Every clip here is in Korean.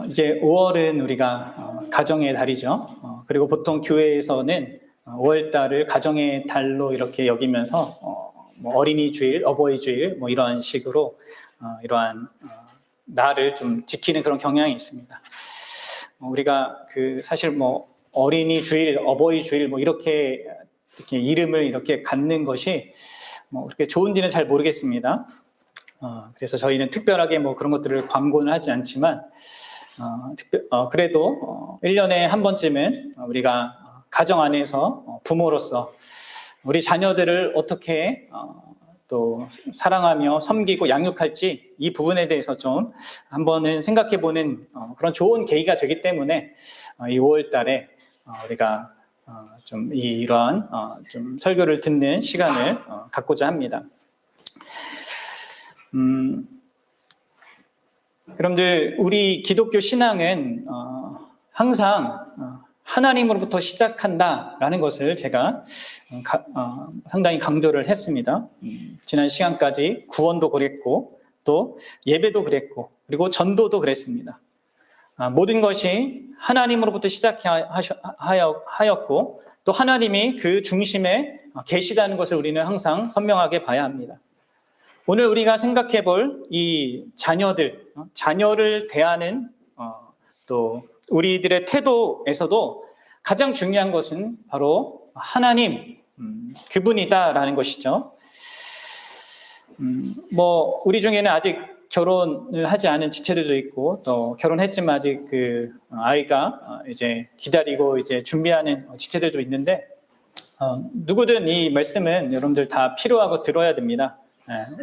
이제 5월은 우리가 가정의 달이죠. 그리고 보통 교회에서는 5월 달을 가정의 달로 이렇게 여기면서 뭐 어린이 주일, 어버이 주일 뭐 이런 식으로 이러한 날을 좀 지키는 그런 경향이 있습니다. 우리가 사실 뭐 어린이 주일, 어버이 주일 뭐 이렇게 이름을 이렇게 갖는 것이 뭐 그렇게 좋은지는 잘 모르겠습니다. 그래서 저희는 특별하게 뭐 그런 것들을 광고는 하지 않지만 그래도 1년에 한 번쯤은 우리가 가정 안에서 부모로서 우리 자녀들을 어떻게 또 사랑하며 섬기고 양육할지 이 부분에 대해서 좀 한번은 생각해보는 그런 좋은 계기가 되기 때문에 이 5월 달에 우리가 좀 이러한 좀 설교를 듣는 시간을 갖고자 합니다. 여러분들, 우리 기독교 신앙은 항상 하나님으로부터 시작한다라는 것을 제가 상당히 강조를 했습니다. 지난 시간까지 구원도 그랬고 또 예배도 그랬고 그리고 전도도 그랬습니다. 모든 것이 하나님으로부터 시작하였고 또 하나님이 그 중심에 계시다는 것을 우리는 항상 선명하게 봐야 합니다. 오늘 우리가 생각해 볼 이 자녀를 대하는 또 우리들의 태도에서도 가장 중요한 것은 바로 하나님, 그분이다라는 것이죠. 뭐 우리 중에는 아직 결혼을 하지 않은 지체들도 있고 또 결혼했지만 아직 그 아이가 이제 기다리고 이제 준비하는 지체들도 있는데 누구든 이 말씀은 여러분들 다 필요하고 들어야 됩니다.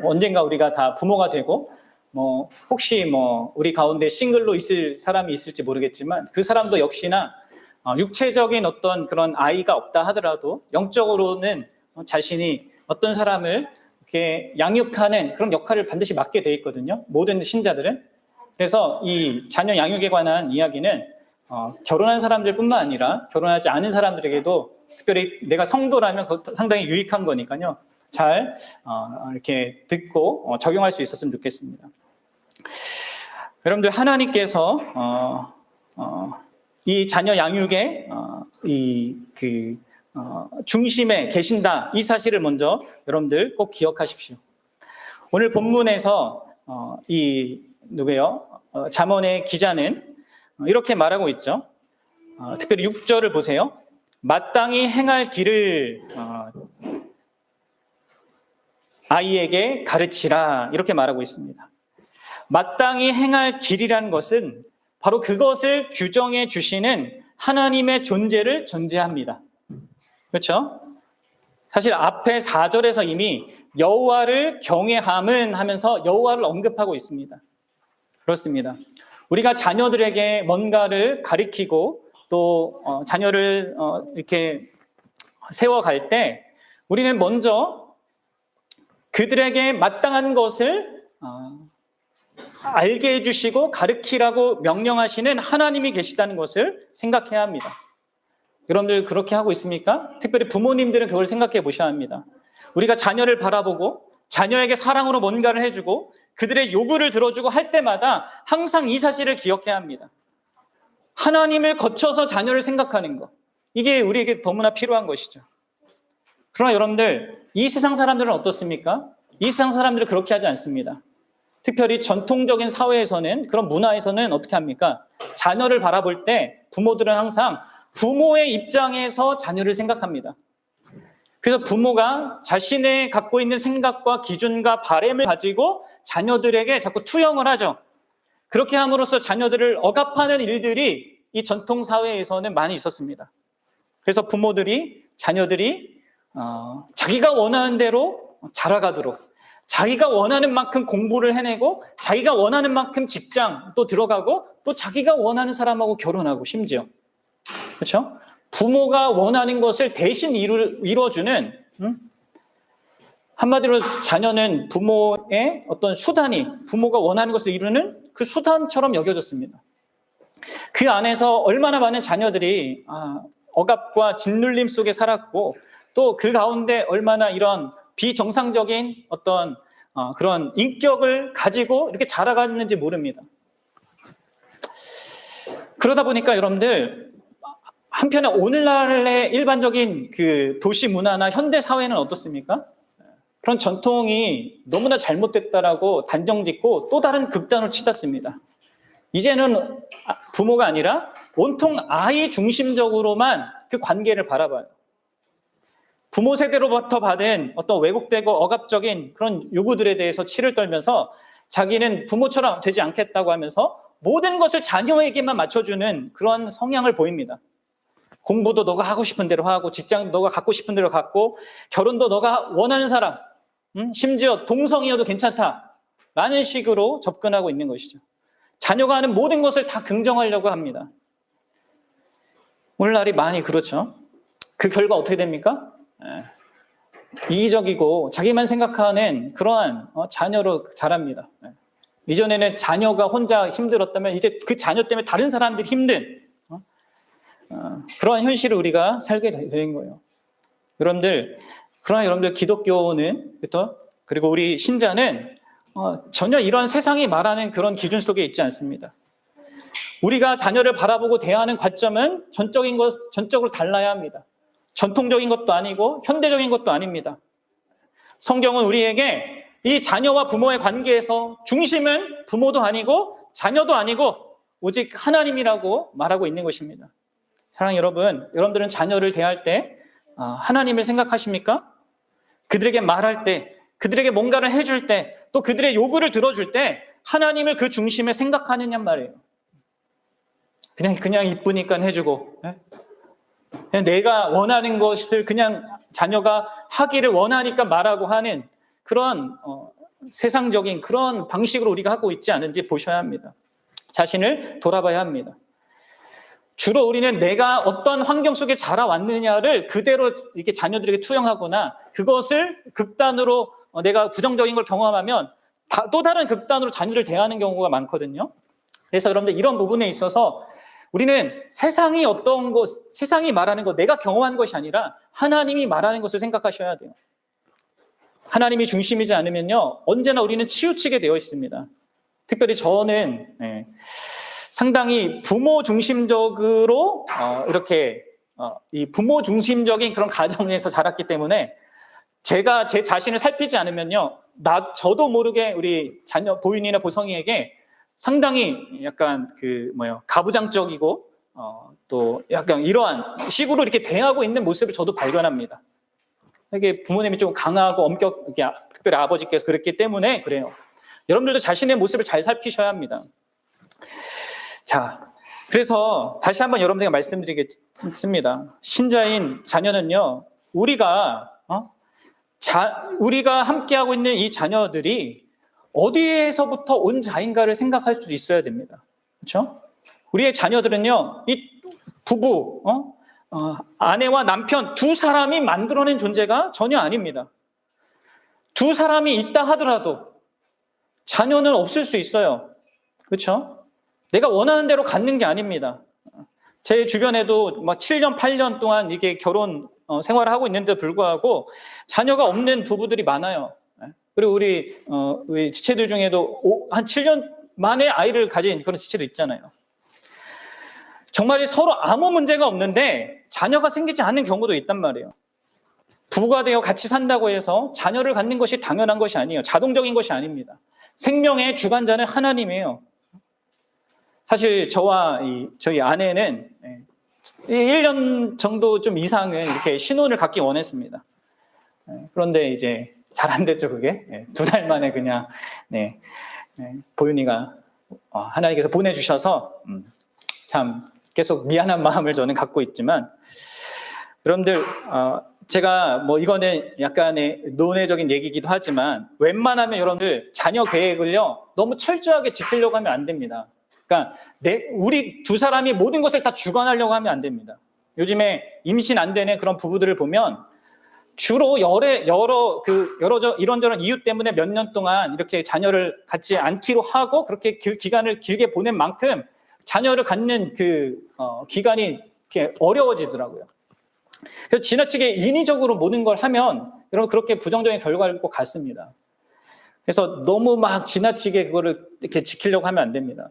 언젠가 우리가 다 부모가 되고 뭐 혹시 뭐 우리 가운데 싱글로 있을 사람이 있을지 모르겠지만 그 사람도 역시나 육체적인 어떤 그런 아이가 없다 하더라도 영적으로는 자신이 어떤 사람을 이렇게 양육하는 그런 역할을 반드시 맡게 돼 있거든요. 모든 신자들은. 그래서 이 자녀 양육에 관한 이야기는 결혼한 사람들뿐만 아니라 결혼하지 않은 사람들에게도 특별히 내가 성도라면 상당히 유익한 거니까요. 잘 이렇게 듣고 적용할 수 있었으면 좋겠습니다. 여러분들, 하나님께서 이 자녀 양육의 중심에 계신다, 이 사실을 먼저 여러분들 꼭 기억하십시오. 오늘 본문에서 잠언의 기자는 이렇게 말하고 있죠. 특별히 6절을 보세요. 마땅히 행할 길을 아이에게 가르치라, 이렇게 말하고 있습니다. 마땅히 행할 길이라는 것은 바로 그것을 규정해 주시는 하나님의 존재를 전제합니다. 그렇죠? 사실 앞에 4절에서 이미 여호와를 경외함은 하면서 여호와를 언급하고 있습니다. 그렇습니다. 우리가 자녀들에게 뭔가를 가르치고 또 자녀를 이렇게 세워갈 때 우리는 먼저 그들에게 마땅한 것을 알게 해주시고 가르치라고 명령하시는 하나님이 계시다는 것을 생각해야 합니다. 여러분들 그렇게 하고 있습니까? 특별히 부모님들은 그걸 생각해 보셔야 합니다. 우리가 자녀를 바라보고 자녀에게 사랑으로 뭔가를 해주고 그들의 요구를 들어주고 할 때마다 항상 이 사실을 기억해야 합니다. 하나님을 거쳐서 자녀를 생각하는 것, 이게 우리에게 너무나 필요한 것이죠. 그러나 여러분들, 이 세상 사람들은 어떻습니까? 이 세상 사람들은 그렇게 하지 않습니다. 특별히 전통적인 사회에서는, 그런 문화에서는 어떻게 합니까? 자녀를 바라볼 때 부모들은 항상 부모의 입장에서 자녀를 생각합니다. 그래서 부모가 자신의 갖고 있는 생각과 기준과 바램을 가지고 자녀들에게 자꾸 투영을 하죠. 그렇게 함으로써 자녀들을 억압하는 일들이 이 전통 사회에서는 많이 있었습니다. 그래서 자녀들이 자기가 원하는 대로 자라가도록, 자기가 원하는 만큼 공부를 해내고 자기가 원하는 만큼 직장 또 들어가고 또 자기가 원하는 사람하고 결혼하고, 심지어 그렇죠? 부모가 원하는 것을 대신 이루어주는, 한마디로 자녀는 부모의 어떤 수단이, 부모가 원하는 것을 이루는 그 수단처럼 여겨졌습니다. 그 안에서 얼마나 많은 자녀들이 억압과 짓눌림 속에 살았고 또 그 가운데 얼마나 이런 비정상적인 어떤 그런 인격을 가지고 이렇게 자라갔는지 모릅니다. 그러다 보니까 여러분들 한편에 오늘날의 일반적인 그 도시 문화나 현대 사회는 어떻습니까? 그런 전통이 너무나 잘못됐다라고 단정짓고 또 다른 극단으로 치닫습니다. 이제는 부모가 아니라 온통 아이 중심적으로만 그 관계를 바라봐요. 부모 세대로부터 받은 어떤 왜곡되고 억압적인 그런 요구들에 대해서 치를 떨면서 자기는 부모처럼 되지 않겠다고 하면서 모든 것을 자녀에게만 맞춰주는 그런 성향을 보입니다. 공부도 너가 하고 싶은 대로 하고, 직장도 너가 갖고 싶은 대로 갖고, 결혼도 너가 원하는 사람, 심지어 동성이어도 괜찮다라는 식으로 접근하고 있는 것이죠. 자녀가 하는 모든 것을 다 긍정하려고 합니다. 오늘날이 많이 그렇죠. 그 결과 어떻게 됩니까? 이기적이고 자기만 생각하는 그러한 자녀로 자랍니다. 이전에는 자녀가 혼자 힘들었다면 이제 그 자녀 때문에 다른 사람들이 힘든 그러한 현실을 우리가 살게 된 거예요. 그러나 여러분들 기독교는 그리고 우리 신자는 전혀 이런 세상이 말하는 그런 기준 속에 있지 않습니다. 우리가 자녀를 바라보고 대하는 관점은 전적으로 달라야 합니다. 전통적인 것도 아니고 현대적인 것도 아닙니다. 성경은 우리에게 이 자녀와 부모의 관계에서 중심은 부모도 아니고 자녀도 아니고 오직 하나님이라고 말하고 있는 것입니다. 사랑하는 여러분, 여러분들은 자녀를 대할 때 하나님을 생각하십니까? 그들에게 말할 때, 그들에게 뭔가를 해줄 때, 또 그들의 요구를 들어줄 때 하나님을 그 중심에 생각하느냐 말이에요. 그냥 이쁘니까 해주고, 그냥 내가 원하는 것을 그냥 자녀가 하기를 원하니까 말하고 하는 그런 세상적인 그런 방식으로 우리가 하고 있지 않은지 보셔야 합니다. 자신을 돌아봐야 합니다. 주로 우리는 내가 어떤 환경 속에 자라왔느냐를 그대로 이렇게 자녀들에게 투영하거나 그것을 극단으로 내가 부정적인 걸 경험하면 또 다른 극단으로 자녀를 대하는 경우가 많거든요. 그래서 여러분들 이런 부분에 있어서 우리는 세상이 말하는 것, 내가 경험한 것이 아니라 하나님이 말하는 것을 생각하셔야 돼요. 하나님이 중심이지 않으면요, 언제나 우리는 치우치게 되어 있습니다. 특별히 저는 상당히 부모 중심적으로 이 부모 중심적인 그런 가정에서 자랐기 때문에 제가 제 자신을 살피지 않으면요, 저도 모르게 우리 자녀 보윤이나 보성이에게 상당히 약간 가부장적이고 또 약간 이러한 식으로 이렇게 대하고 있는 모습을 저도 발견합니다. 이게 부모님이 좀 강하고 엄격하게, 특별히 아버지께서 그랬기 때문에 그래요. 여러분들도 자신의 모습을 잘 살피셔야 합니다. 자, 그래서 다시 한번 여러분들에게 말씀드리겠습니다. 신자인 자녀는요, 우리가 함께하고 있는 이 자녀들이 어디에서부터 온 자인가를 생각할 수 있어야 됩니다. 그렇죠? 우리의 자녀들은요, 이 부부, 아내와 남편 두 사람이 만들어낸 존재가 전혀 아닙니다. 두 사람이 있다 하더라도 자녀는 없을 수 있어요. 그렇죠? 내가 원하는 대로 갖는 게 아닙니다. 제 주변에도 7년, 8년 동안 이게 결혼 생활을 하고 있는데도 불구하고 자녀가 없는 부부들이 많아요. 그리고 우리 지체들 중에도 한 7년 만에 아이를 가진 그런 지체도 있잖아요. 정말 서로 아무 문제가 없는데 자녀가 생기지 않는 경우도 있단 말이에요. 부부가 되어 같이 산다고 해서 자녀를 갖는 것이 당연한 것이 아니에요. 자동적인 것이 아닙니다. 생명의 주관자는 하나님이에요. 사실 저와 저희 아내는 1년 정도 좀 이상은 이렇게 신혼을 갖기 원했습니다. 그런데 이제 잘 안 됐죠, 그게. 2달 만에 그냥 보윤이가 하나님께서 보내주셔서 참 계속 미안한 마음을 저는 갖고 있지만, 여러분들 제가 이거는 약간의 논외적인 얘기이기도 하지만 웬만하면 여러분들 자녀 계획을요 너무 철저하게 지키려고 하면 안 됩니다. 그러니까 우리 두 사람이 모든 것을 다 주관하려고 하면 안 됩니다. 요즘에 임신 안 되는 그런 부부들을 보면 주로 이런저런 이유 때문에 몇 년 동안 이렇게 자녀를 갖지 않기로 하고 그렇게 그 기간을 길게 보낸 만큼 자녀를 갖는 그 기간이 이렇게 어려워지더라고요. 그래서 지나치게 인위적으로 모든 걸 하면 여러분 그렇게 부정적인 결과를 꼭 갖습니다. 그래서 너무 막 지나치게 그거를 이렇게 지키려고 하면 안 됩니다.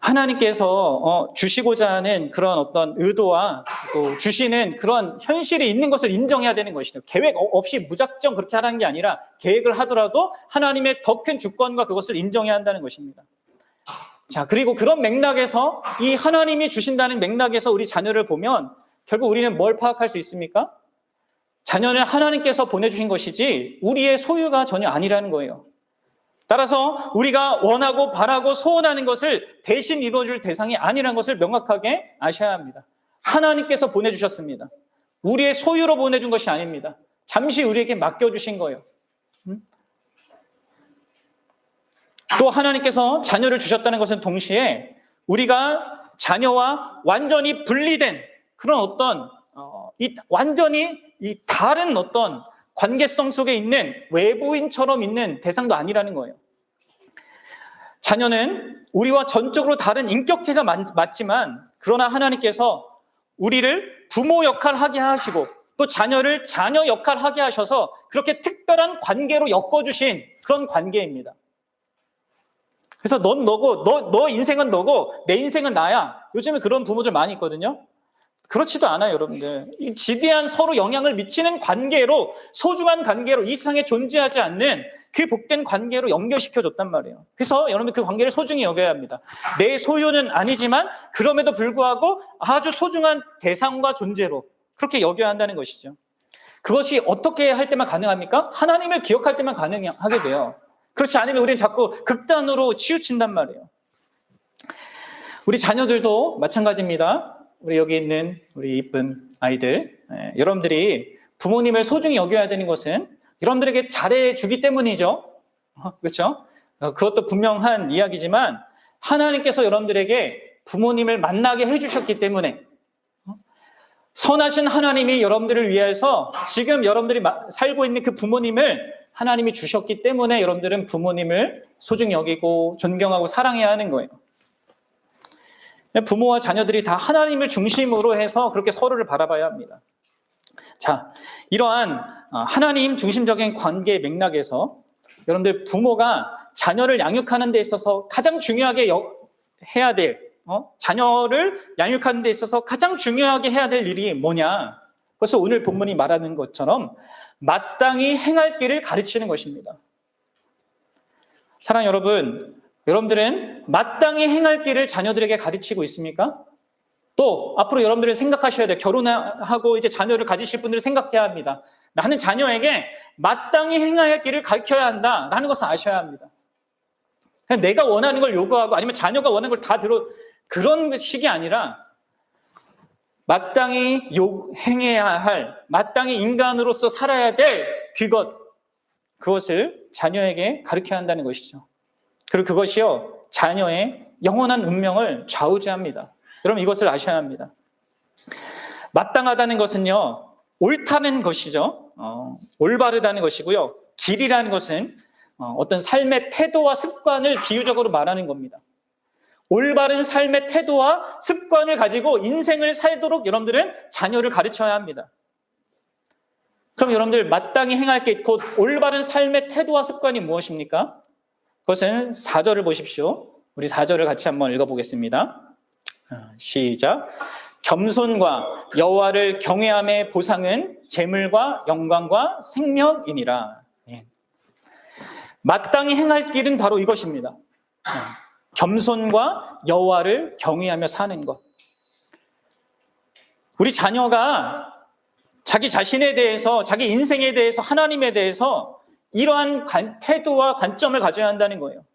하나님께서 주시고자 하는 그런 어떤 의도와 또 주시는 그런 현실이 있는 것을 인정해야 되는 것이죠. 계획 없이 무작정 그렇게 하라는 게 아니라 계획을 하더라도 하나님의 더 큰 주권과 그것을 인정해야 한다는 것입니다. 자, 그리고 그런 맥락에서 이 하나님이 주신다는 맥락에서 우리 자녀를 보면 결국 우리는 뭘 파악할 수 있습니까? 자녀는 하나님께서 보내주신 것이지 우리의 소유가 전혀 아니라는 거예요. 따라서 우리가 원하고 바라고 소원하는 것을 대신 이루어줄 대상이 아니라는 것을 명확하게 아셔야 합니다. 하나님께서 보내주셨습니다. 우리의 소유로 보내준 것이 아닙니다. 잠시 우리에게 맡겨주신 거예요. 또 하나님께서 자녀를 주셨다는 것은 동시에 우리가 자녀와 완전히 분리된 그런 어떤 완전히 이 다른 어떤 관계성 속에 있는 외부인처럼 있는 대상도 아니라는 거예요. 자녀는 우리와 전적으로 다른 인격체가 맞지만 그러나 하나님께서 우리를 부모 역할 하게 하시고 또 자녀를 자녀 역할 하게 하셔서 그렇게 특별한 관계로 엮어주신 그런 관계입니다. 그래서 넌 너고 너 인생은 너고 내 인생은 나야. 요즘에 그런 부모들 많이 있거든요. 그렇지도 않아요, 여러분들. 이 지대한 서로 영향을 미치는 관계로, 소중한 관계로 이 세상에 존재하지 않는 그 복된 관계로 연결시켜줬단 말이에요. 그래서 여러분 그 관계를 소중히 여겨야 합니다. 내 소유는 아니지만 그럼에도 불구하고 아주 소중한 대상과 존재로 그렇게 여겨야 한다는 것이죠. 그것이 어떻게 할 때만 가능합니까? 하나님을 기억할 때만 가능하게 돼요. 그렇지 않으면 우리는 자꾸 극단으로 치우친단 말이에요. 우리 자녀들도 마찬가지입니다. 우리 여기 있는 우리 이쁜 아이들, 여러분들이 부모님을 소중히 여겨야 되는 것은 여러분들에게 잘해주기 때문이죠. 그렇죠? 그것도 분명한 이야기지만 하나님께서 여러분들에게 부모님을 만나게 해주셨기 때문에 선하신 하나님이 여러분들을 위해서 지금 여러분들이 살고 있는 그 부모님을 하나님이 주셨기 때문에 여러분들은 부모님을 소중히 여기고 존경하고 사랑해야 하는 거예요. 부모와 자녀들이 다 하나님을 중심으로 해서 그렇게 서로를 바라봐야 합니다. 자, 이러한 하나님 중심적인 관계의 맥락에서 여러분들 부모가 자녀를 양육하는 데 있어서 가장 중요하게 해야 될 자녀를 양육하는 데 있어서 가장 중요하게 해야 될 일이 뭐냐? 그래서 오늘 본문이 말하는 것처럼 마땅히 행할 길을 가르치는 것입니다. 사랑 여러분, 여러분들은 마땅히 행할 길을 자녀들에게 가르치고 있습니까? 또 앞으로 여러분들은 생각하셔야 돼요. 결혼하고 이제 자녀를 가지실 분들은 생각해야 합니다. 나는 자녀에게 마땅히 행할 길을 가르쳐야 한다라는 것을 아셔야 합니다. 그냥 내가 원하는 걸 요구하고 아니면 자녀가 원하는 걸 다 들어 그런 식이 아니라 마땅히 행해야 할, 마땅히 인간으로서 살아야 될 그것을 자녀에게 가르쳐야 한다는 것이죠. 그리고 그것이요, 자녀의 영원한 운명을 좌우지합니다. 여러분 이것을 아셔야 합니다. 마땅하다는 것은요, 옳다는 것이죠. 올바르다는 것이고요. 길이라는 것은 어떤 삶의 태도와 습관을 비유적으로 말하는 겁니다. 올바른 삶의 태도와 습관을 가지고 인생을 살도록 여러분들은 자녀를 가르쳐야 합니다. 그럼 여러분들 마땅히 행할 게 곧 올바른 삶의 태도와 습관이 무엇입니까? 그것은 4절을 보십시오. 우리 4절을 같이 한번 읽어보겠습니다. 시작. 겸손과 여호와를 경외함의 보상은 재물과 영광과 생명이니라. 마땅히 행할 길은 바로 이것입니다. 겸손과 여호와를 경외하며 사는 것. 우리 자녀가 자기 자신에 대해서, 자기 인생에 대해서, 하나님에 대해서 이러한 태도와 관점을 가져야 한다는 거예요.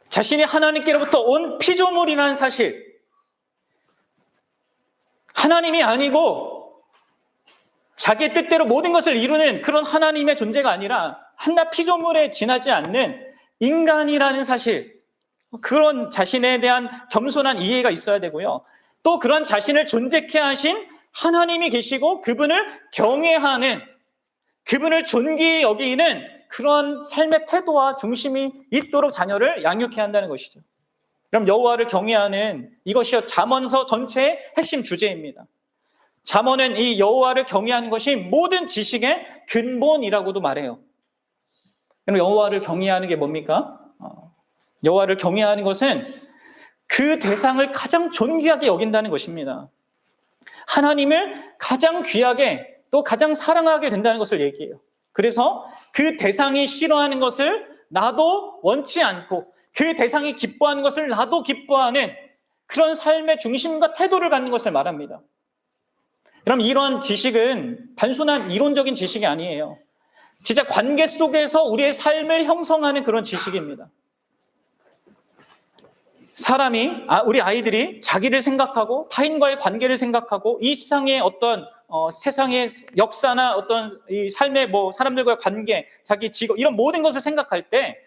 자신이 하나님께로부터 온 피조물이라는 사실, 하나님이 아니고 자기의 뜻대로 모든 것을 이루는 그런 하나님의 존재가 아니라 한낱 피조물에 지나지 않는 인간이라는 사실, 그런 자신에 대한 겸손한 이해가 있어야 되고요. 또 그런 자신을 존재케 하신 하나님이 계시고 그분을 경외하는, 그분을 존귀히 여기는 그런 삶의 태도와 중심이 있도록 자녀를 양육해야 한다는 것이죠. 그럼 여호와를 경외하는 이것이 잠언서 전체의 핵심 주제입니다. 잠언은 이 여호와를 경외하는 것이 모든 지식의 근본이라고도 말해요. 그럼 여호와를 경외하는 게 뭡니까? 여호와를 경외하는 것은 그 대상을 가장 존귀하게 여긴다는 것입니다. 하나님을 가장 귀하게 또 가장 사랑하게 된다는 것을 얘기해요. 그래서 그 대상이 싫어하는 것을 나도 원치 않고 그 대상이 기뻐하는 것을 나도 기뻐하는 그런 삶의 중심과 태도를 갖는 것을 말합니다. 그럼 이러한 지식은 단순한 이론적인 지식이 아니에요. 진짜 관계 속에서 우리의 삶을 형성하는 그런 지식입니다. 우리 아이들이 자기를 생각하고 타인과의 관계를 생각하고 이 세상의 어떤 세상의 역사나 어떤 이 삶의 사람들과의 관계, 자기 직업 이런 모든 것을 생각할 때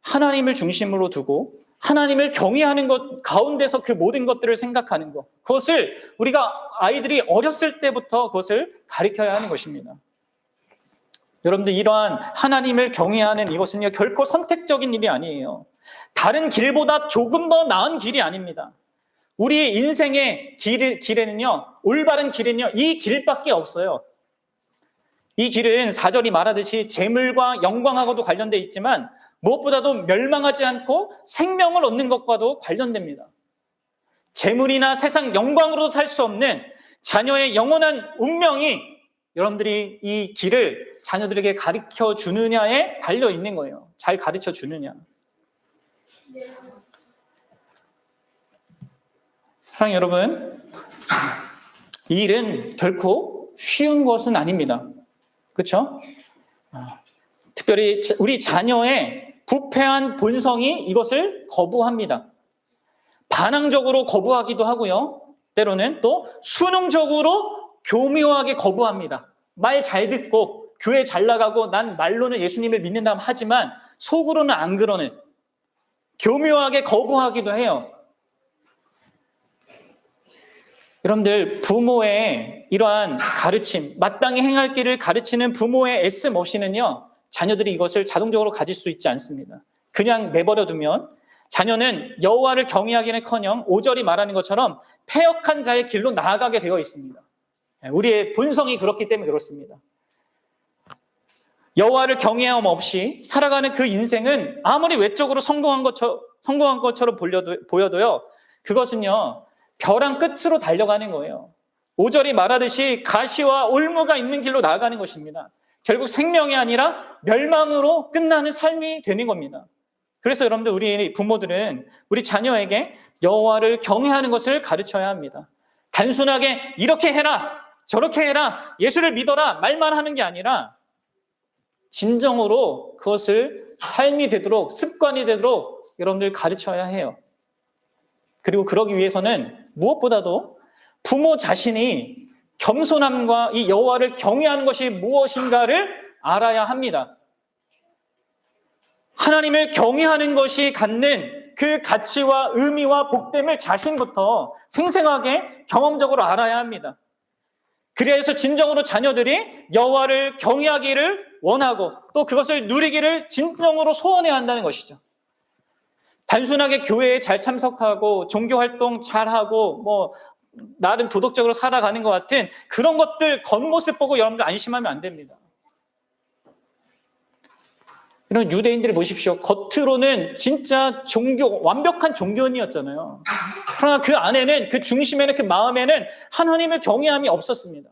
하나님을 중심으로 두고 하나님을 경외하는 것 가운데서 그 모든 것들을 생각하는 것, 그것을 우리가 아이들이 어렸을 때부터 그것을 가르쳐야 하는 것입니다. 여러분들 이러한 하나님을 경외하는 이것은요 결코 선택적인 일이 아니에요. 다른 길보다 조금 더 나은 길이 아닙니다. 우리 인생의 길에는요, 올바른 길은요, 이 길밖에 없어요. 이 길은 4절이 말하듯이 재물과 영광하고도 관련되어 있지만 무엇보다도 멸망하지 않고 생명을 얻는 것과도 관련됩니다. 재물이나 세상 영광으로도 살 수 없는 자녀의 영원한 운명이 여러분들이 이 길을 자녀들에게 가르쳐 주느냐에 달려 있는 거예요. 잘 가르쳐 주느냐. 사랑하는 여러분, 이 일은 결코 쉬운 것은 아닙니다. 그렇죠? 특별히 우리 자녀의 부패한 본성이 이것을 거부합니다. 반항적으로 거부하기도 하고요. 때로는 또 수능적으로 교묘하게 거부합니다. 말 잘 듣고 교회 잘 나가고 난 말로는 예수님을 믿는다고 하지만 속으로는 안 그러는, 교묘하게 거부하기도 해요. 여러분들 부모의 이러한 가르침, 마땅히 행할 길을 가르치는 부모의 애쓰머시는요 자녀들이 이것을 자동적으로 가질 수 있지 않습니다. 그냥 내버려두면 자녀는 여호와를 경외하기는커녕 5절이 말하는 것처럼 패역한 자의 길로 나아가게 되어 있습니다. 우리의 본성이 그렇기 때문에 그렇습니다. 여호와를 경외함 없이 살아가는 그 인생은 아무리 외적으로 성공한 것처럼 보여도요 그것은요 벼랑 끝으로 달려가는 거예요. 5절이 말하듯이 가시와 올무가 있는 길로 나아가는 것입니다. 결국 생명이 아니라 멸망으로 끝나는 삶이 되는 겁니다. 그래서 여러분들 우리 부모들은 우리 자녀에게 여호와를 경외하는 것을 가르쳐야 합니다. 단순하게 이렇게 해라, 저렇게 해라, 예수를 믿어라 말만 하는 게 아니라 진정으로 그것을 삶이 되도록, 습관이 되도록 여러분들 가르쳐야 해요. 그리고 그러기 위해서는 무엇보다도 부모 자신이 겸손함과 이 여호와를 경외하는 것이 무엇인가를 알아야 합니다. 하나님을 경외하는 것이 갖는 그 가치와 의미와 복됨을 자신부터 생생하게 경험적으로 알아야 합니다. 그래서 진정으로 자녀들이 여호와를 경외하기를 원하고 또 그것을 누리기를 진정으로 소원해야 한다는 것이죠. 단순하게 교회에 잘 참석하고 종교활동 잘하고 나름 도덕적으로 살아가는 것 같은 그런 것들 겉모습 보고 여러분들 안심하면 안 됩니다. 이런 유대인들을 보십시오. 겉으로는 진짜 완벽한 종교인이었잖아요. 그러나 그 안에는, 그 중심에는, 그 마음에는 하나님의 경외함이 없었습니다.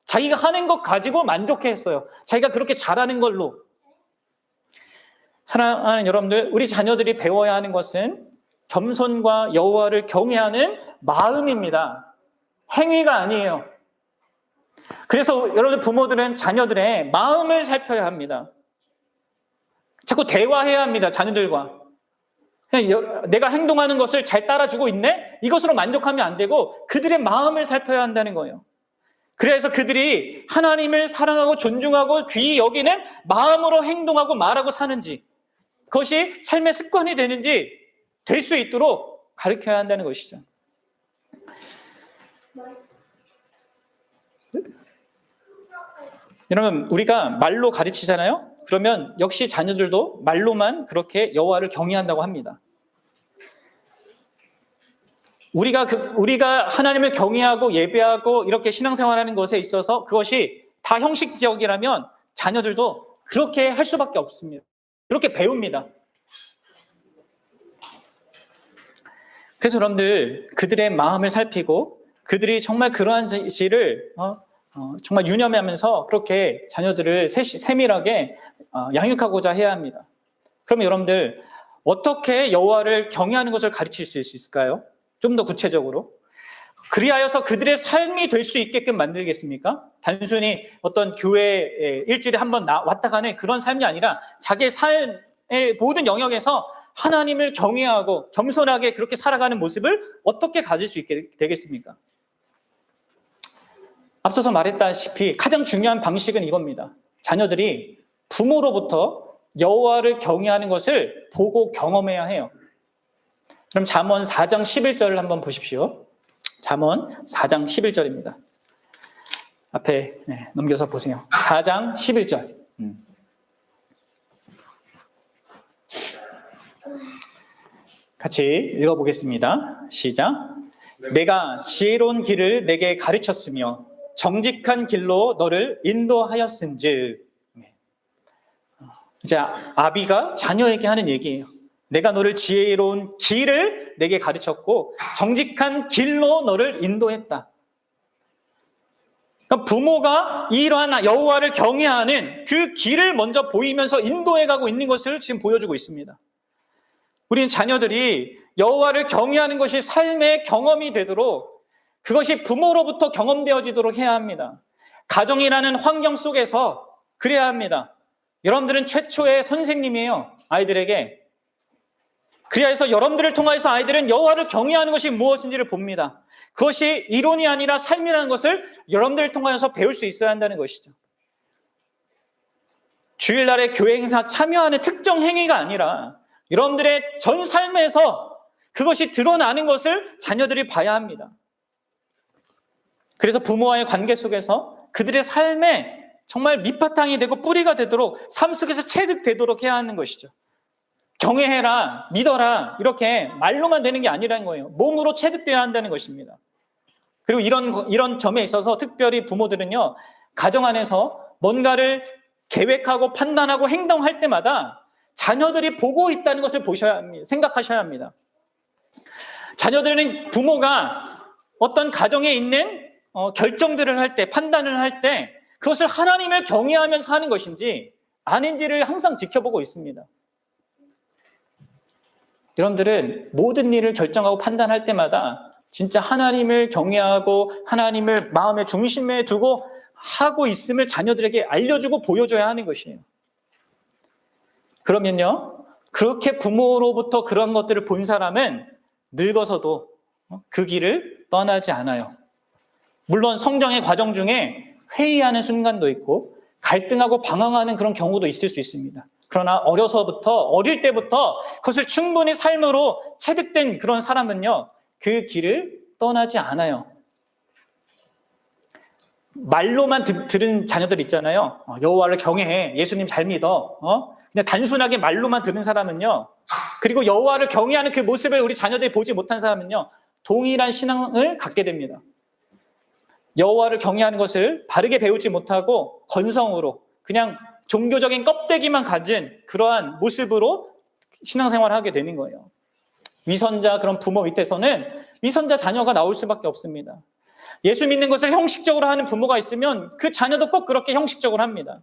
자기가 하는 것 가지고 만족했어요. 자기가 그렇게 잘하는 걸로. 사랑하는 여러분들, 우리 자녀들이 배워야 하는 것은 겸손과 여호와를 경외하는 마음입니다. 행위가 아니에요. 그래서 여러분 부모들은 자녀들의 마음을 살펴야 합니다. 자꾸 대화해야 합니다. 자녀들과. 그냥 내가 행동하는 것을 잘 따라주고 있네? 이것으로 만족하면 안 되고 그들의 마음을 살펴야 한다는 거예요. 그래서 그들이 하나님을 사랑하고 존중하고 귀히 여기는 마음으로 행동하고 말하고 사는지, 그것이 삶의 습관이 되는지 될 수 있도록 가르쳐야 한다는 것이죠. 여러분, 우리가 말로 가르치잖아요? 그러면 역시 자녀들도 말로만 그렇게 여호와를 경외한다고 합니다. 우리가 하나님을 경외하고 예배하고 이렇게 신앙생활하는 것에 있어서 그것이 다 형식적이라면 자녀들도 그렇게 할 수밖에 없습니다. 그렇게 배웁니다. 그래서 여러분들 그들의 마음을 살피고 그들이 정말 그러한 지를 정말 유념하면서 그렇게 자녀들을 세밀하게 양육하고자 해야 합니다. 그럼 여러분들 어떻게 여호와를 경외하는 것을 가르칠 수 있을까요? 좀 더 구체적으로. 그리하여서 그들의 삶이 될 수 있게끔 만들겠습니까? 단순히 어떤 교회에 일주일에 한 번 왔다 가는 그런 삶이 아니라 자기의 삶의 모든 영역에서 하나님을 경외하고 겸손하게 그렇게 살아가는 모습을 어떻게 가질 수 있게 되겠습니까? 앞서서 말했다시피 가장 중요한 방식은 이겁니다. 자녀들이 부모로부터 여호와를 경외하는 것을 보고 경험해야 해요. 그럼 잠언 4장 11절을 한번 보십시오. 잠언 4장 11절입니다. 앞에 넘겨서 보세요. 4장 11절. 같이 읽어보겠습니다. 시작. 내가 지혜로운 길을 내게 가르쳤으며 정직한 길로 너를 인도하였은즉. 이제 아비가 자녀에게 하는 얘기예요. 내가 너를 지혜로운 길을 내게 가르쳤고 정직한 길로 너를 인도했다. 그러니까 부모가 이러한 여호와를 경외하는 그 길을 먼저 보이면서 인도해가고 있는 것을 지금 보여주고 있습니다. 우리는 자녀들이 여호와를 경외하는 것이 삶의 경험이 되도록 그것이 부모로부터 경험되어지도록 해야 합니다. 가정이라는 환경 속에서 그래야 합니다. 여러분들은 최초의 선생님이에요. 아이들에게. 그래서 여러분들을 통해서 아이들은 여호와를 경외하는 것이 무엇인지를 봅니다. 그것이 이론이 아니라 삶이라는 것을 여러분들을 통해서 배울 수 있어야 한다는 것이죠. 주일날에 교회 행사 참여하는 특정 행위가 아니라 여러분들의 전 삶에서 그것이 드러나는 것을 자녀들이 봐야 합니다. 그래서 부모와의 관계 속에서 그들의 삶에 정말 밑바탕이 되고 뿌리가 되도록 삶 속에서 체득되도록 해야 하는 것이죠. 경외해라, 믿어라 이렇게 말로만 되는 게 아니라는 거예요. 몸으로 체득되어야 한다는 것입니다. 그리고 이런 점에 있어서 특별히 부모들은요, 가정 안에서 뭔가를 계획하고 판단하고 행동할 때마다 자녀들이 보고 있다는 것을 보셔야 합니다. 생각하셔야 합니다. 자녀들은 부모가 어떤 가정에 있는 결정들을 할 때, 판단을 할 때 그것을 하나님을 경외하면서 하는 것인지 아닌지를 항상 지켜보고 있습니다. 여러분들은 모든 일을 결정하고 판단할 때마다 진짜 하나님을 경외하고 하나님을 마음의 중심에 두고 하고 있음을 자녀들에게 알려주고 보여줘야 하는 것이에요. 그러면요, 그렇게 부모로부터 그런 것들을 본 사람은 늙어서도 그 길을 떠나지 않아요. 물론 성장의 과정 중에 회의하는 순간도 있고 갈등하고 방황하는 그런 경우도 있을 수 있습니다. 그러나 어릴 때부터 그것을 충분히 삶으로 체득된 그런 사람은요, 그 길을 떠나지 않아요. 말로만 들은 자녀들 있잖아요. 여호와를 경외해, 예수님 잘 믿어. 그냥 단순하게 말로만 들은 사람은요, 그리고 여호와를 경외하는 그 모습을 우리 자녀들이 보지 못한 사람은요, 동일한 신앙을 갖게 됩니다. 여호와를 경외하는 것을 바르게 배우지 못하고 건성으로 그냥 종교적인 껍데기만 가진 그러한 모습으로 신앙생활을 하게 되는 거예요. 위선자 그런 부모 밑에서는 위선자 자녀가 나올 수밖에 없습니다. 예수 믿는 것을 형식적으로 하는 부모가 있으면 그 자녀도 꼭 그렇게 형식적으로 합니다.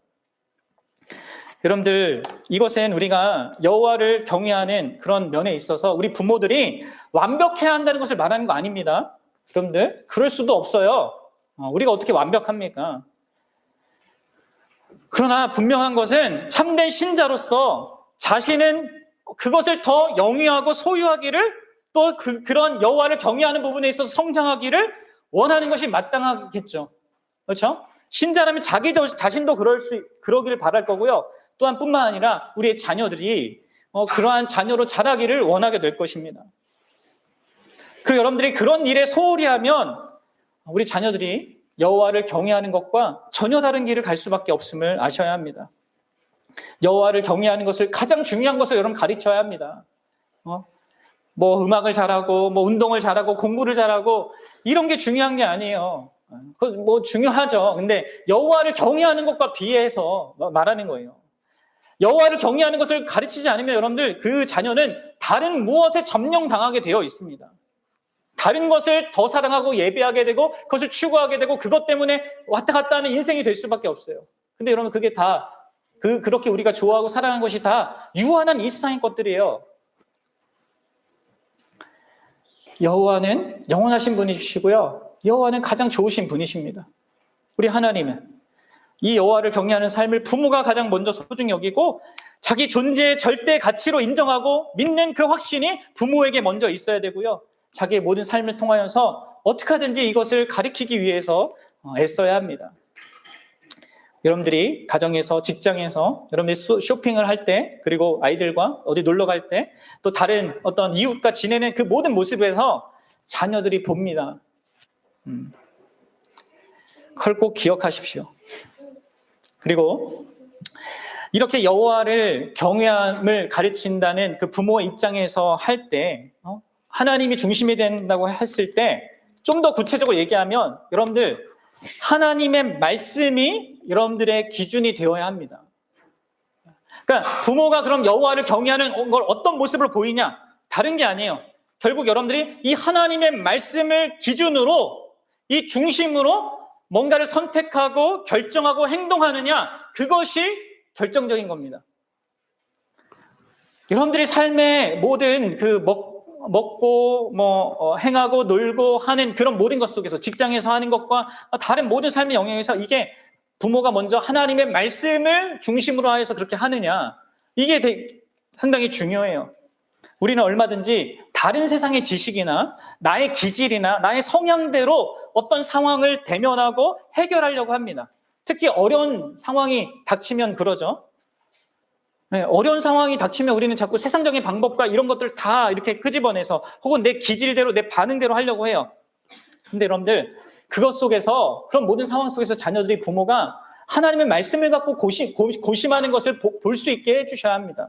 여러분들, 이것은 우리가 여호와를 경외하는 그런 면에 있어서 우리 부모들이 완벽해야 한다는 것을 말하는 거 아닙니다. 여러분들, 그럴 수도 없어요. 우리가 어떻게 완벽합니까? 그러나 분명한 것은 참된 신자로서 자신은 그것을 더 영위하고 소유하기를, 또 그런 여호와를 경외하는 부분에 있어서 성장하기를 원하는 것이 마땅하겠죠. 그렇죠? 신자라면 자기 자신도 그러기를 바랄 거고요. 또한 뿐만 아니라 우리의 자녀들이 그러한 자녀로 자라기를 원하게 될 것입니다. 그리고 여러분들이 그런 일에 소홀히 하면 우리 자녀들이 여호와를 경외하는 것과 전혀 다른 길을 갈 수밖에 없음을 아셔야 합니다. 여호와를 경외하는 것을, 가장 중요한 것을 여러분 가르쳐야 합니다. 뭐 음악을 잘하고 뭐 운동을 잘하고 공부를 잘하고 이런 게 중요한 게 아니에요. 뭐 중요하죠. 근데 여호와를 경외하는 것과 비해서 말하는 거예요. 여호와를 경외하는 것을 가르치지 않으면 여러분들 그 자녀는 다른 무엇에 점령당하게 되어 있습니다. 다른 것을 더 사랑하고 예배하게 되고 그것을 추구하게 되고 그것 때문에 왔다 갔다 하는 인생이 될 수밖에 없어요. 근데 여러분 그게 다 그렇게 우리가 좋아하고 사랑하는 것이 다 유한한 이 세상의 것들이에요. 여호와는 영원하신 분이시고요. 여호와는 가장 좋으신 분이십니다. 우리 하나님은 이 여호와를 경외하는 삶을 부모가 가장 먼저 소중히 여기고 자기 존재의 절대 가치로 인정하고 믿는 그 확신이 부모에게 먼저 있어야 되고요. 자기의 모든 삶을 통하여서 어떻게 하든지 이것을 가리키기 위해서 애써야 합니다. 여러분들이 가정에서, 직장에서, 여러분들이 쇼핑을 할 때, 그리고 아이들과 어디 놀러 갈 때, 또 다른 어떤 이웃과 지내는 그 모든 모습에서 자녀들이 봅니다. 그걸 꼭 기억하십시오. 그리고 이렇게 여호와를 경외함을 가르친다는 그 부모의 입장에서 할 때, 하나님이 중심이 된다고 했을 때, 좀 더 구체적으로 얘기하면 여러분들 하나님의 말씀이 여러분들의 기준이 되어야 합니다. 그러니까 부모가 그럼 여호와를 경외하는 걸 어떤 모습으로 보이냐? 다른 게 아니에요. 결국 여러분들이 이 하나님의 말씀을 기준으로, 이 중심으로 뭔가를 선택하고 결정하고 행동하느냐, 그것이 결정적인 겁니다. 여러분들이 삶의 모든 그 먹고 행하고 놀고 하는 그런 모든 것 속에서, 직장에서 하는 것과 다른 모든 삶의 영역에서 이게 부모가 먼저 하나님의 말씀을 중심으로 해서 그렇게 하느냐, 이게 상당히 중요해요. 우리는 얼마든지 다른 세상의 지식이나 나의 기질이나 나의 성향대로 어떤 상황을 대면하고 해결하려고 합니다. 특히 어려운 상황이 닥치면 그러죠. 네, 어려운 상황이 닥치면 우리는 자꾸 세상적인 방법과 이런 것들을 다 이렇게 끄집어내서 혹은 내 기질대로, 내 반응대로 하려고 해요. 근데 여러분들, 그것 속에서, 그런 모든 상황 속에서 자녀들이 부모가 하나님의 말씀을 갖고 고심하는 것을 볼 수 있게 해주셔야 합니다.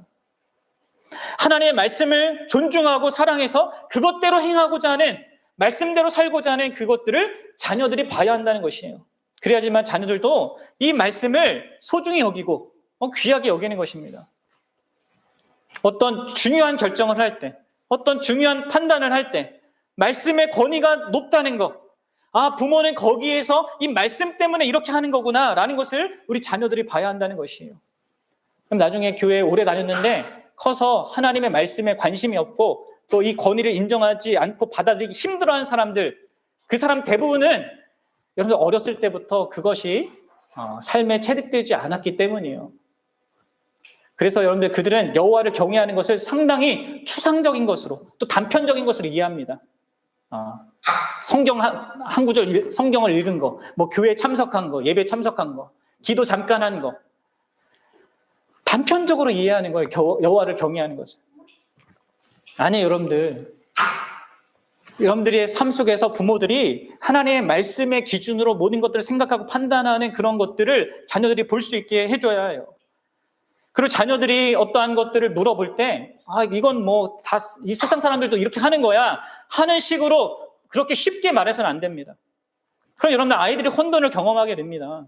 하나님의 말씀을 존중하고 사랑해서 그것대로 행하고자 하는, 말씀대로 살고자 하는 그것들을 자녀들이 봐야 한다는 것이에요. 그래야지만 자녀들도 이 말씀을 소중히 여기고 귀하게 여기는 것입니다. 어떤 중요한 결정을 할 때, 어떤 중요한 판단을 할 때 말씀의 권위가 높다는 것, 부모는 거기에서 이 말씀 때문에 이렇게 하는 거구나 라는 것을 우리 자녀들이 봐야 한다는 것이에요. 그럼 나중에 교회에 오래 다녔는데 커서 하나님의 말씀에 관심이 없고 또 이 권위를 인정하지 않고 받아들이기 힘들어하는 사람들, 그 사람 대부분은 여러분들 어렸을 때부터 그것이 삶에 체득되지 않았기 때문이에요. 그래서 여러분들 그들은 여호와를 경외하는 것을 상당히 추상적인 것으로, 또 단편적인 것으로 이해합니다. 성경 한 구절, 성경을 읽은 거, 교회에 참석한 거, 예배에 참석한 거, 기도 잠깐 한 거, 단편적으로 이해하는 거예요. 여호와를 경외하는 것을. 아니, 여러분들의 삶 속에서 부모들이 하나님의 말씀의 기준으로 모든 것들을 생각하고 판단하는 그런 것들을 자녀들이 볼 수 있게 해줘야 해요. 그리고 자녀들이 어떠한 것들을 물어볼 때, 이건 다 이 세상 사람들도 이렇게 하는 거야 하는 식으로 그렇게 쉽게 말해서는 안 됩니다. 그럼 여러분들 아이들이 혼돈을 경험하게 됩니다.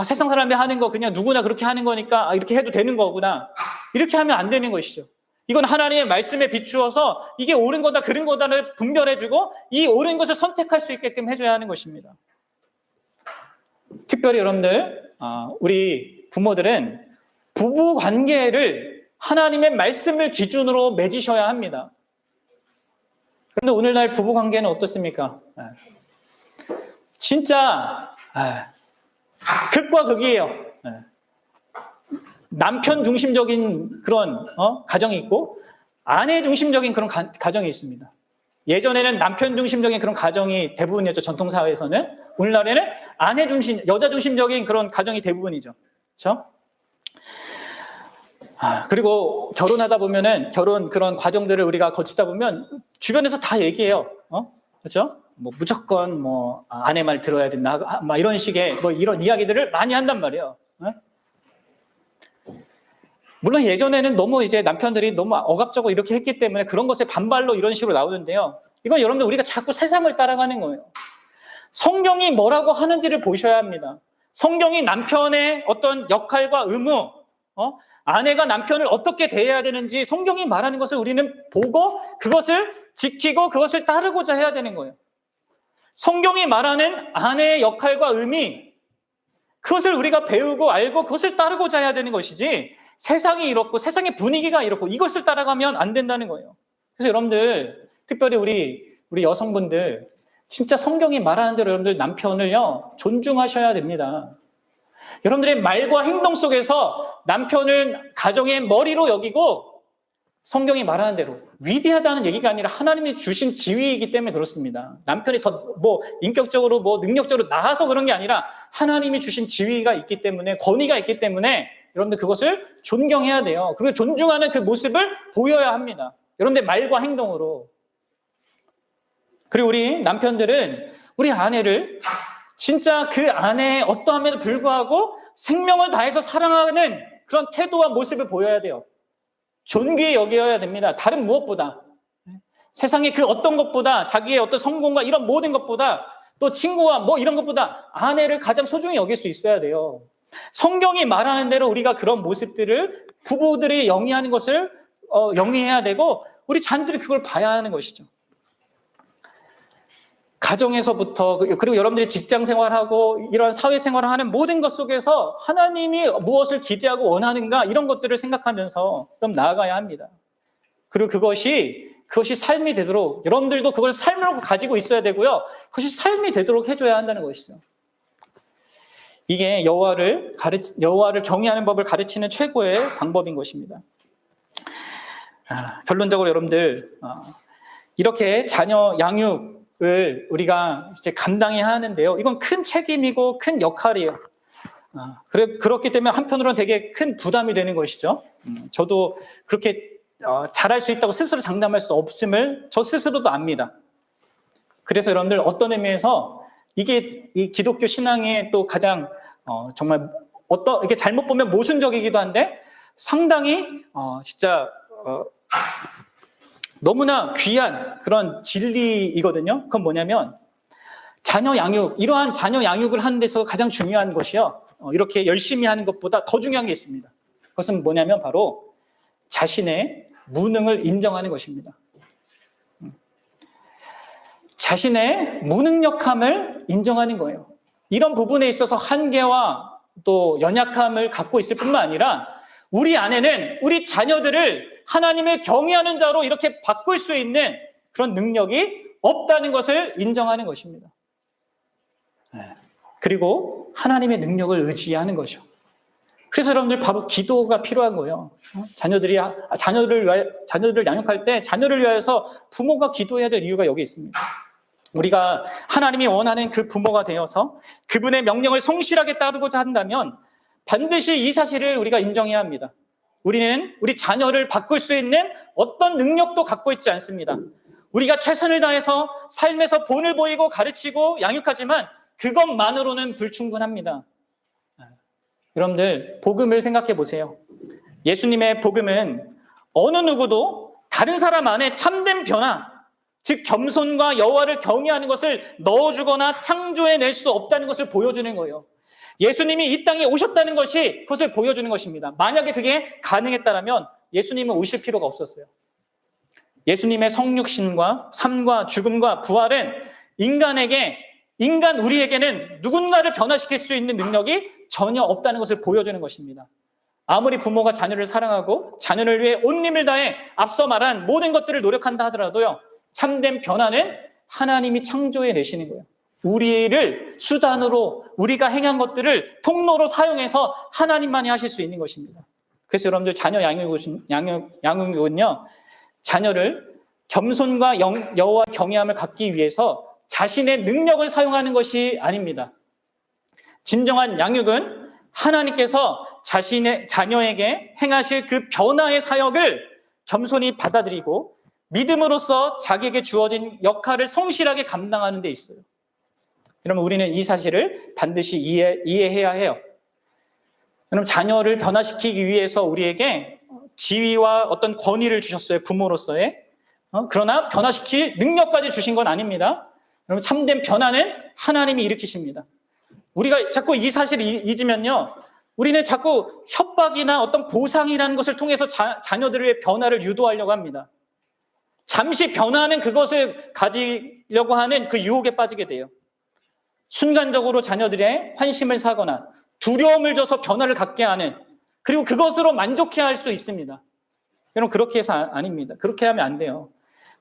세상 사람이 하는 거 그냥 누구나 그렇게 하는 거니까 이렇게 해도 되는 거구나. 이렇게 하면 안 되는 것이죠. 이건 하나님의 말씀에 비추어서 이게 옳은 거다 그른 거다를 분별해주고 이 옳은 것을 선택할 수 있게끔 해줘야 하는 것입니다. 특별히 여러분들, 우리 부모들은 부부 관계를 하나님의 말씀을 기준으로 맺으셔야 합니다. 그런데 오늘날 부부 관계는 어떻습니까? 진짜 극과 극이에요. 남편 중심적인 그런 가정이 있고 아내 중심적인 그런 가정이 있습니다. 예전에는 남편 중심적인 그런 가정이 대부분이었죠. 전통사회에서는. 오늘날에는 아내 중심, 여자 중심적인 그런 가정이 대부분이죠. 그렇죠? 그리고 결혼하다 보면은 그런 과정들을 우리가 거치다 보면 주변에서 다 얘기해요. 그렇죠? 무조건 아내 말 들어야 된다. 이런 식의 이런 이야기들을 많이 한단 말이에요. 물론 예전에는 너무 이제 남편들이 너무 억압적으로 이렇게 했기 때문에 그런 것에 반발로 이런 식으로 나오는데요. 이건 여러분들 우리가 자꾸 세상을 따라가는 거예요. 성경이 뭐라고 하는지를 보셔야 합니다. 성경이 남편의 어떤 역할과 의무, 아내가 남편을 어떻게 대해야 되는지 성경이 말하는 것을 우리는 보고 그것을 지키고 그것을 따르고자 해야 되는 거예요. 성경이 말하는 아내의 역할과 의미, 그것을 우리가 배우고 알고 그것을 따르고자 해야 되는 것이지, 세상이 이렇고 세상의 분위기가 이렇고 이것을 따라가면 안 된다는 거예요. 그래서 여러분들, 특별히 우리 여성분들, 진짜 성경이 말하는 대로 여러분들 남편을요 존중하셔야 됩니다. 여러분들의 말과 행동 속에서 남편을 가정의 머리로 여기고, 성경이 말하는 대로 위대하다는 얘기가 아니라 하나님이 주신 지위이기 때문에 그렇습니다. 남편이 더 인격적으로 능력적으로 나아서 그런 게 아니라 하나님이 주신 지위가 있기 때문에, 권위가 있기 때문에 여러분들 그것을 존경해야 돼요. 그리고 존중하는 그 모습을 보여야 합니다. 여러분들 말과 행동으로. 그리고 우리 남편들은 우리 아내를 진짜 그 아내의 어떠함에도 불구하고 생명을 다해서 사랑하는 그런 태도와 모습을 보여야 돼요. 존귀히 여겨야 됩니다. 다른 무엇보다. 세상의 그 어떤 것보다, 자기의 어떤 성공과 이런 모든 것보다, 또 친구와 이런 것보다 아내를 가장 소중히 여길 수 있어야 돼요. 성경이 말하는 대로 우리가 그런 모습들을 부부들이 영위하는 것을 영위해야 되고, 우리 자녀들이 그걸 봐야 하는 것이죠. 가정에서부터, 그리고 여러분들이 직장 생활하고 이런 사회 생활을 하는 모든 것 속에서 하나님이 무엇을 기대하고 원하는가, 이런 것들을 생각하면서 좀 나아가야 합니다. 그리고 그것이 삶이 되도록 여러분들도 그걸 삶으로 가지고 있어야 되고요. 그것이 삶이 되도록 해줘야 한다는 것이죠. 이게 여호와를 경외하는 법을 가르치는 최고의 방법인 것입니다. 결론적으로 여러분들, 이렇게 자녀 양육을 우리가 이제 감당해야 하는데요. 이건 큰 책임이고 큰 역할이에요. 그렇기 때문에 한편으로는 되게 큰 부담이 되는 것이죠. 저도 그렇게 잘할 수 있다고 스스로 장담할 수 없음을 저 스스로도 압니다. 그래서 여러분들, 어떤 의미에서 이게 이 기독교 신앙의 또 가장 정말 이렇게 잘못 보면 모순적이기도 한데 상당히 진짜 너무나 귀한 그런 진리이거든요. 그건 뭐냐면, 이러한 자녀 양육을 하는 데서 가장 중요한 것이요, 이렇게 열심히 하는 것보다 더 중요한 게 있습니다. 그것은 뭐냐면 바로 자신의 무능을 인정하는 것입니다. 자신의 무능력함을 인정하는 거예요. 이런 부분에 있어서 한계와 또 연약함을 갖고 있을 뿐만 아니라 우리 안에는 우리 자녀들을 하나님을 경외하는 자로 이렇게 바꿀 수 있는 그런 능력이 없다는 것을 인정하는 것입니다. 그리고 하나님의 능력을 의지하는 거죠. 그래서 여러분들 바로 기도가 필요한 거예요. 자녀를 양육할 때 자녀를 위하여서 부모가 기도해야 될 이유가 여기 있습니다. 우리가 하나님이 원하는 그 부모가 되어서 그분의 명령을 성실하게 따르고자 한다면 반드시 이 사실을 우리가 인정해야 합니다. 우리는 우리 자녀를 바꿀 수 있는 어떤 능력도 갖고 있지 않습니다. 우리가 최선을 다해서 삶에서 본을 보이고 가르치고 양육하지만 그것만으로는 불충분합니다. 여러분들, 복음을 생각해 보세요. 예수님의 복음은 어느 누구도 다른 사람 안에 참된 변화, 즉 겸손과 여호와를 경외하는 것을 넣어주거나 창조해낼 수 없다는 것을 보여주는 거예요. 예수님이 이 땅에 오셨다는 것이 그것을 보여주는 것입니다. 만약에 그게 가능했다면 예수님은 오실 필요가 없었어요. 예수님의 성육신과 삶과 죽음과 부활은 우리에게는 누군가를 변화시킬 수 있는 능력이 전혀 없다는 것을 보여주는 것입니다. 아무리 부모가 자녀를 사랑하고 자녀를 위해 온 힘을 다해 앞서 말한 모든 것들을 노력한다 하더라도요, 참된 변화는 하나님이 창조해 내시는 거예요. 우리를 수단으로, 우리가 행한 것들을 통로로 사용해서 하나님만이 하실 수 있는 것입니다. 그래서 여러분들, 자녀 양육은요, 자녀를 겸손과 여호와 경외함을 갖기 위해서 자신의 능력을 사용하는 것이 아닙니다. 진정한 양육은 하나님께서 자신의 자녀에게 행하실 그 변화의 사역을 겸손히 받아들이고 믿음으로써 자기에게 주어진 역할을 성실하게 감당하는 데 있어요. 여러분, 우리는 이 사실을 반드시 이해해야 해요. 여러분, 자녀를 변화시키기 위해서 우리에게 지위와 어떤 권위를 주셨어요, 부모로서의. 그러나 변화시킬 능력까지 주신 건 아닙니다. 여러분, 참된 변화는 하나님이 일으키십니다. 우리가 자꾸 이 사실을 잊으면요, 우리는 자꾸 협박이나 어떤 보상이라는 것을 통해서 자녀들의 변화를 유도하려고 합니다. 잠시 변화하는 그것을 가지려고 하는 그 유혹에 빠지게 돼요. 순간적으로 자녀들의 환심을 사거나 두려움을 줘서 변화를 갖게 하는, 그리고 그것으로 만족해야 할 수 있습니다. 여러분, 그렇게 해서 아닙니다. 그렇게 하면 안 돼요.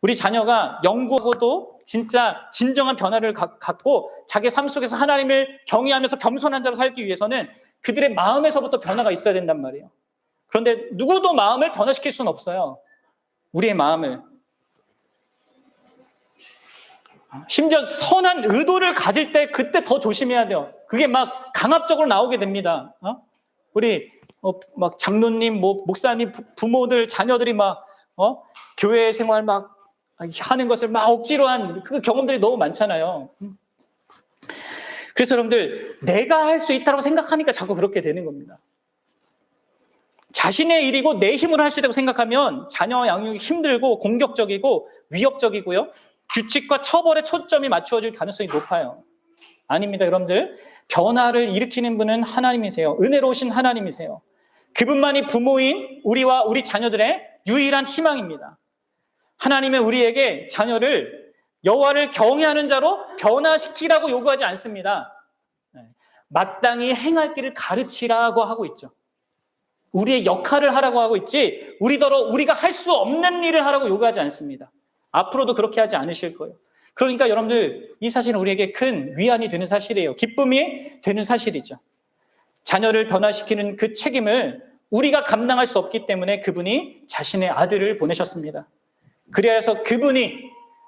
우리 자녀가 영구하고도 진짜 진정한 변화를 갖고 자기 삶 속에서 하나님을 경외하면서 겸손한 자로 살기 위해서는 그들의 마음에서부터 변화가 있어야 된단 말이에요. 그런데 누구도 마음을 변화시킬 수는 없어요. 우리의 마음을. 심지어 선한 의도를 가질 때 그때 더 조심해야 돼요. 그게 막 강압적으로 나오게 됩니다. 우리 막 장로님, 목사님, 부모들, 자녀들이 막 교회 생활 막 하는 것을 막 억지로 한 그 경험들이 너무 많잖아요. 그래서 여러분들, 내가 할 수 있다고 생각하니까 자꾸 그렇게 되는 겁니다. 자신의 일이고 내 힘으로 할 수 있다고 생각하면 자녀 양육이 힘들고 공격적이고 위협적이고요. 규칙과 처벌에 초점이 맞추어질 가능성이 높아요. 아닙니다, 여러분들. 변화를 일으키는 분은 하나님이세요. 은혜로우신 하나님이세요. 그분만이 부모인 우리와 우리 자녀들의 유일한 희망입니다. 하나님은 우리에게 자녀를 여호와를 경외하는 자로 변화시키라고 요구하지 않습니다. 마땅히 행할 길을 가르치라고 하고 있죠. 우리의 역할을 하라고 하고 있지, 우리가 할 수 없는 일을 하라고 요구하지 않습니다. 앞으로도 그렇게 하지 않으실 거예요. 그러니까 여러분들, 이 사실은 우리에게 큰 위안이 되는 사실이에요. 기쁨이 되는 사실이죠. 자녀를 변화시키는 그 책임을 우리가 감당할 수 없기 때문에 그분이 자신의 아들을 보내셨습니다. 그래서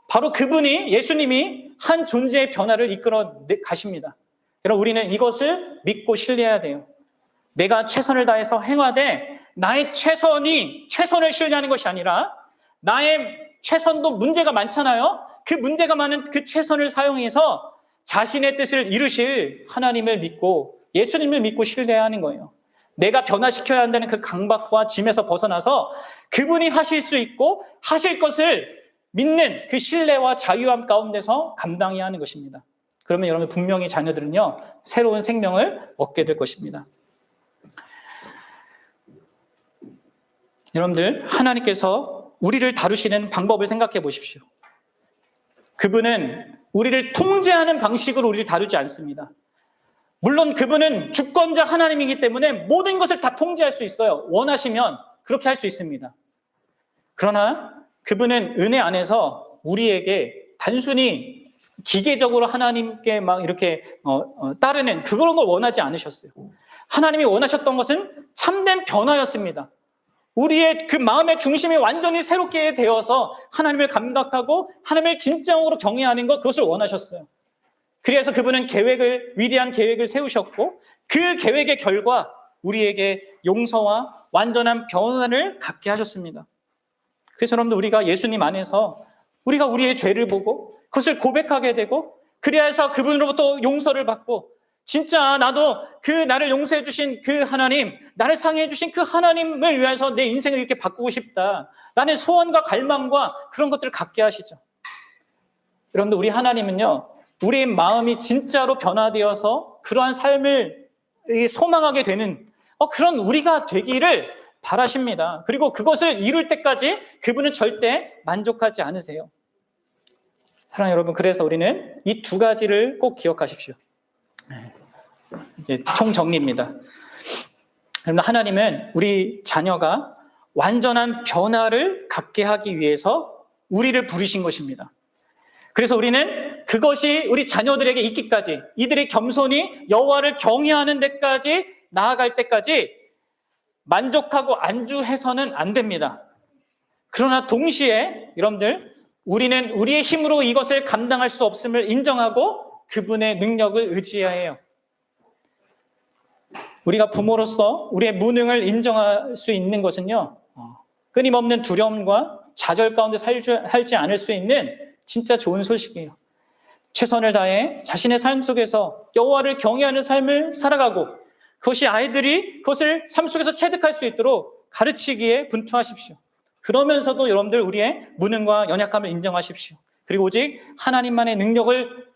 바로 그분이, 예수님이 한 존재의 변화를 이끌어 가십니다. 여러분, 우리는 이것을 믿고 신뢰해야 돼요. 내가 최선을 다해서 행하되 나의 최선을 신뢰하는 것이 아니라, 나의 최선도 문제가 많잖아요. 그 문제가 많은 그 최선을 사용해서 자신의 뜻을 이루실 하나님을 믿고, 예수님을 믿고 신뢰하는 거예요. 내가 변화시켜야 한다는 그 강박과 짐에서 벗어나서 그분이 하실 수 있고 하실 것을 믿는 그 신뢰와 자유함 가운데서 감당해야 하는 것입니다. 그러면 여러분, 분명히 자녀들은요, 새로운 생명을 얻게 될 것입니다. 여러분들, 하나님께서 우리를 다루시는 방법을 생각해 보십시오. 그분은 우리를 통제하는 방식으로 우리를 다루지 않습니다. 물론 그분은 주권자 하나님이기 때문에 모든 것을 다 통제할 수 있어요. 원하시면 그렇게 할 수 있습니다. 그러나 그분은 은혜 안에서 우리에게 단순히 기계적으로 하나님께 막 이렇게 따르는 그런 걸 원하지 않으셨어요. 하나님이 원하셨던 것은 참된 변화였습니다. 우리의 그 마음의 중심이 완전히 새롭게 되어서 하나님을 감각하고 하나님을 진정으로 경외하는 것, 그것을 원하셨어요. 그래서 그분은 위대한 계획을 세우셨고, 그 계획의 결과 우리에게 용서와 완전한 변화를 갖게 하셨습니다. 그래서 여러분들, 우리가 예수님 안에서 우리가 우리의 죄를 보고 그것을 고백하게 되고, 그래서 그분으로부터 용서를 받고, 진짜 나도 그 나를 용서해 주신 그 하나님, 나를 상해해 주신 그 하나님을 위해서 내 인생을 이렇게 바꾸고 싶다, 나는 소원과 갈망과 그런 것들을 갖게 하시죠. 여러분들, 우리 하나님은요, 우리의 마음이 진짜로 변화되어서 그러한 삶을 소망하게 되는 그런 우리가 되기를 바라십니다. 그리고 그것을 이룰 때까지 그분은 절대 만족하지 않으세요. 사랑하는 여러분, 그래서 우리는 이 두 가지를 꼭 기억하십시오. 이제 총정리입니다. 하나님은 우리 자녀가 완전한 변화를 갖게 하기 위해서 우리를 부르신 것입니다. 그래서 우리는 그것이 우리 자녀들에게 있기까지, 이들이 겸손히 여호와를 경외하는 데까지 나아갈 때까지 만족하고 안주해서는 안 됩니다. 그러나 동시에 여러분들, 우리는 우리의 힘으로 이것을 감당할 수 없음을 인정하고 그분의 능력을 의지해야 해요. 우리가 부모로서 우리의 무능을 인정할 수 있는 것은요, 끊임없는 두려움과 좌절 가운데 살지 않을 수 있는 진짜 좋은 소식이에요. 최선을 다해 자신의 삶 속에서 여호와를 경외하는 삶을 살아가고, 그것이 아이들이 그것을 삶 속에서 체득할 수 있도록 가르치기에 분투하십시오. 그러면서도 여러분들, 우리의 무능과 연약함을 인정하십시오. 그리고 오직 하나님만의 능력을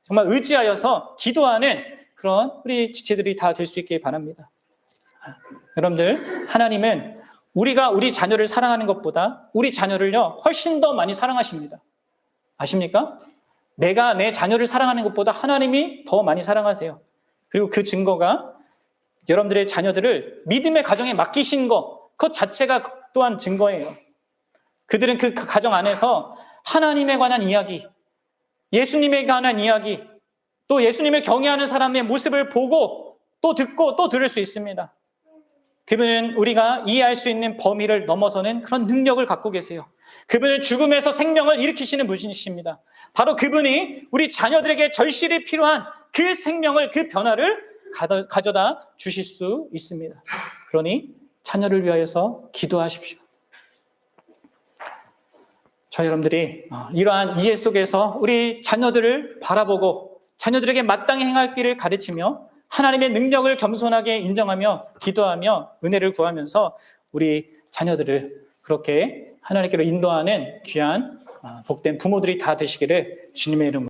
정말 의지하여서 기도하는 그런 우리 지체들이 다 될 수 있길 바랍니다. 여러분들, 하나님은 우리가 우리 자녀를 사랑하는 것보다 우리 자녀를요 훨씬 더 많이 사랑하십니다. 아십니까? 내가 내 자녀를 사랑하는 것보다 하나님이 더 많이 사랑하세요. 그리고 그 증거가 여러분들의 자녀들을 믿음의 가정에 맡기신 것, 그것 자체가 또한 증거예요. 그들은 그 가정 안에서 하나님에 관한 이야기, 예수님에 관한 이야기, 또 예수님을 경외하는 사람의 모습을 보고 또 듣고 또 들을 수 있습니다. 그분은 우리가 이해할 수 있는 범위를 넘어서는 그런 능력을 갖고 계세요. 그분은 죽음에서 생명을 일으키시는 분이십니다. 바로 그분이 우리 자녀들에게 절실히 필요한 그 생명을, 그 변화를 가져다 주실 수 있습니다. 그러니 자녀를 위하여서 기도하십시오. 저 여러분들이 이러한 이해 속에서 우리 자녀들을 바라보고 자녀들에게 마땅히 행할 길을 가르치며 하나님의 능력을 겸손하게 인정하며 기도하며 은혜를 구하면서 우리 자녀들을 그렇게 하나님께로 인도하는 귀한 복된 부모들이 다 되시기를 주님의 이름으로